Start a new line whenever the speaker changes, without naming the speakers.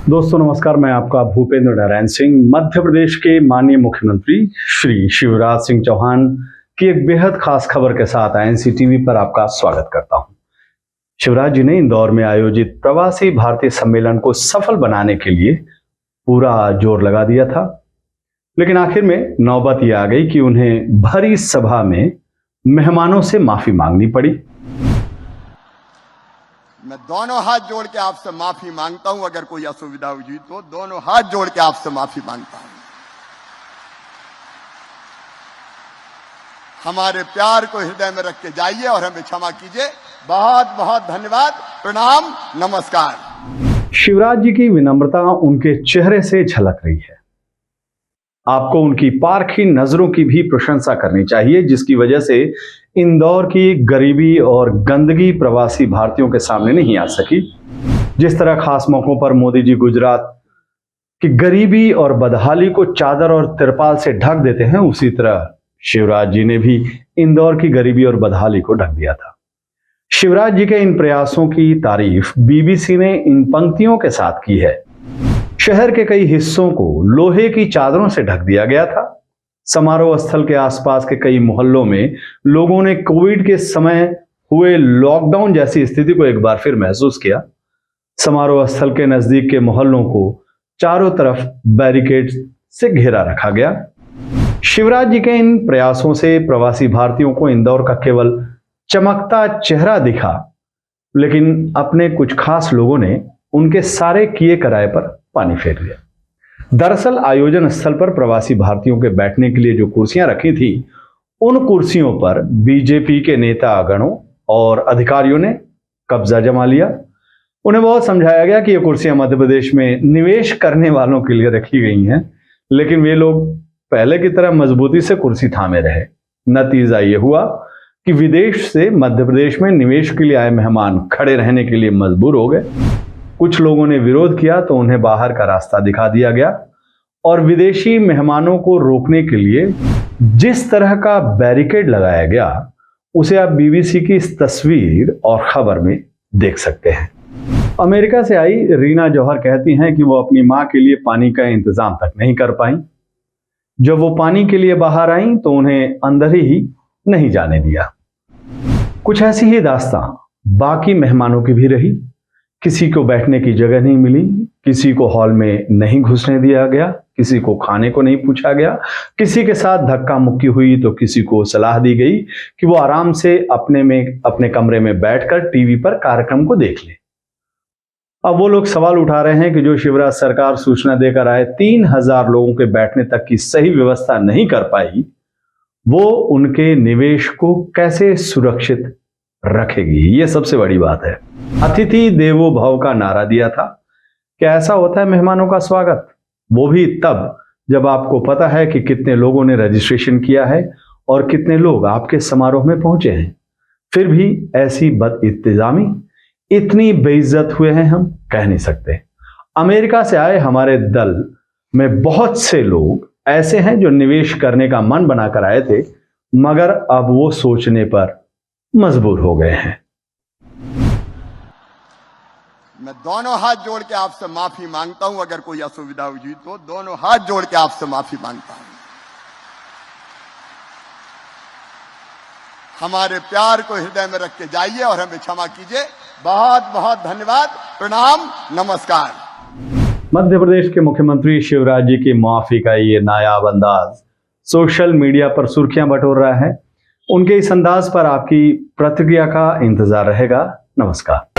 दोस्तों नमस्कार, मैं आपका भूपेंद्र नारायण सिंह। मध्य प्रदेश के माननीय मुख्यमंत्री श्री शिवराज सिंह चौहान की एक बेहद खास खबर के साथ आईएनसी टीवी पर आपका स्वागत करता हूं। शिवराज जी ने इंदौर में आयोजित प्रवासी भारतीय सम्मेलन को सफल बनाने के लिए पूरा जोर लगा दिया था, लेकिन आखिर में नौबत यह आ गई कि उन्हें भरी सभा में मेहमानों से माफी मांगनी पड़ी।
मैं दोनों हाथ जोड़ के आपसे माफी मांगता हूं। अगर कोई असुविधा हुई तो दोनों हाथ जोड़ के आपसे माफी मांगता हूं। हमारे प्यार को हृदय में रख के जाइए और हमें क्षमा कीजिए। बहुत बहुत धन्यवाद, प्रणाम, नमस्कार।
शिवराज जी की विनम्रता उनके चेहरे से झलक रही है। आपको उनकी पारखी नजरों की भी प्रशंसा करनी चाहिए, जिसकी वजह से इंदौर की गरीबी और गंदगी प्रवासी भारतीयों के सामने नहीं आ सकी। जिस तरह खास मौकों पर मोदी जी गुजरात की गरीबी और बदहाली को चादर और तिरपाल से ढक देते हैं, उसी तरह शिवराज जी ने भी इंदौर की गरीबी और बदहाली को ढक दिया था। शिवराज जी के इन प्रयासों की तारीफ बीबीसी ने इन पंक्तियों के साथ की है। शहर के कई हिस्सों को लोहे की चादरों से ढक दिया गया था। समारोह स्थल के आसपास के कई मोहल्लों में लोगों ने कोविड के समय हुए लॉकडाउन जैसी स्थिति को एक बार फिर महसूस किया। समारोह स्थल के नजदीक के मोहल्लों को चारों तरफ बैरिकेड से घेरा रखा गया। शिवराज जी के इन प्रयासों से प्रवासी भारतीयों को इंदौर का केवल चमकता चेहरा दिखा, लेकिन अपने कुछ खास लोगों ने उनके सारे किए कराए पर पानी फेर लिया। दरअसल आयोजन स्थल पर प्रवासी भारतीयों के बैठने के लिए जो कुर्सियां रखी थी, उन कुर्सियों पर बीजेपी के नेता गणों और अधिकारियों ने कब्जा जमा लिया। उन्हें बहुत समझाया गया कि ये कुर्सियां मध्य प्रदेश में निवेश करने वालों के लिए रखी गई हैं, लेकिन वे लोग पहले की तरह मजबूती से कुर्सी थामे रहे। नतीजा ये हुआ कि विदेश से मध्य प्रदेश में निवेश के लिए आए मेहमान खड़े रहने के लिए मजबूर हो गए। कुछ लोगों ने विरोध किया तो उन्हें बाहर का रास्ता दिखा दिया गया और विदेशी मेहमानों को रोकने के लिए जिस तरह का बैरिकेड लगाया गया, उसे आप बीबीसी की इस तस्वीर और खबर में देख सकते हैं। अमेरिका से आई रीना जौहर कहती हैं कि वो अपनी मां के लिए पानी का इंतजाम तक नहीं कर पाई। जब वो पानी के लिए बाहर आई तो उन्हें अंदर ही नहीं जाने दिया। कुछ ऐसी ही दास्तां बाकी मेहमानों की भी रही। किसी को बैठने की जगह नहीं मिली, किसी को हॉल में नहीं घुसने दिया गया, किसी को खाने को नहीं पूछा गया, किसी के साथ धक्का मुक्की हुई तो किसी को सलाह दी गई कि वो आराम से अपने कमरे में बैठकर टीवी पर कार्यक्रम को देख ले। अब वो लोग सवाल उठा रहे हैं कि जो शिवराज सरकार सूचना देकर आए 3000 लोगों के बैठने तक की सही व्यवस्था नहीं कर पाई, वो उनके निवेश को कैसे सुरक्षित रखेगी। ये सबसे बड़ी बात है। अतिथि देवो भव का नारा दिया था। क्या ऐसा होता है मेहमानों का स्वागत? वो भी तब जब आपको पता है कि कितने लोगों ने रजिस्ट्रेशन किया है और कितने लोग आपके समारोह में पहुंचे हैं। फिर भी ऐसी बदइंतजामी, इतनी बेइज्जत हुए हैं, हम कह नहीं सकते। अमेरिका से आए हमारे दल में बहुत से लोग ऐसे हैं जो निवेश करने का मन बनाकर आए थे, मगर अब वो सोचने पर मजबूर हो गए हैं।
मैं दोनों हाथ जोड़ के आपसे माफी मांगता हूं। अगर कोई असुविधा हुई तो दोनों हाथ जोड़ के आपसे माफी मांगता हूं। हमारे प्यार को हृदय में रख के जाइए और हमें क्षमा कीजिए। बहुत बहुत धन्यवाद, प्रणाम, नमस्कार।
मध्य प्रदेश के मुख्यमंत्री शिवराज जी की माफी का ये नायाब अंदाज सोशल मीडिया पर सुर्खियां बटोर रहा है। उनके इस अंदाज पर आपकी प्रतिक्रिया का इंतजार रहेगा। नमस्कार।